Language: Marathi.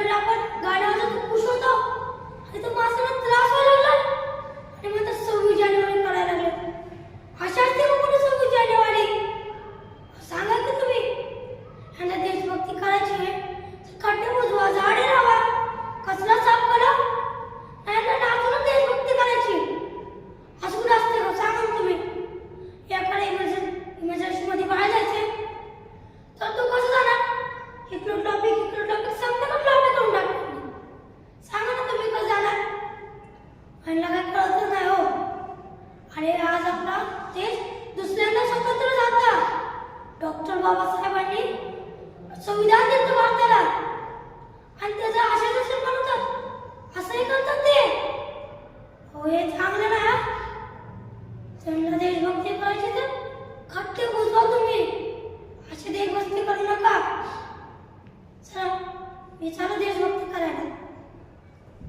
जानेवारी आपण गाण्यावर खूप खुश होतो आणि तो माणसाला त्रास व्हायला लागला आणि मग आता 26 जानेवारी करायला लागले. अशा असते का कोणी 26 जानेवारी? सांगा की तुम्ही. यांना देशभक्ती करायची आहे तर खड्डे बुजवा, झाडे लावा, कचरा साफ करा, यांना नाचून देशभक्ती करायची. असं कुठं असते का? सांगा ना तुम्ही. याकडे इमर्जन्सी मध्ये बाहेर जायचे तर तू कसं जाणार? इकडून टॉपिक सांगते का टॉपिक करून टाकतो? सांगा ना तुम्ही कसं जाणार? यांना काय कळतच नाही हो. आणि आज आपला देश दुसऱ्यांदा स्वतंत्र झाला. डॉक्टर बाबासाहेबांनी संविधान दिलं भारताला आणि त्याचं आशय बनवतात. असंही करतात ते. हो, हे चांगलं नाही हा. त्यांना देशभक्ती करायची तर खट्टे बुजवा तुम्ही. अशी देशभक्ती करू नका. चला, मी चालू देशभक्ती करायला.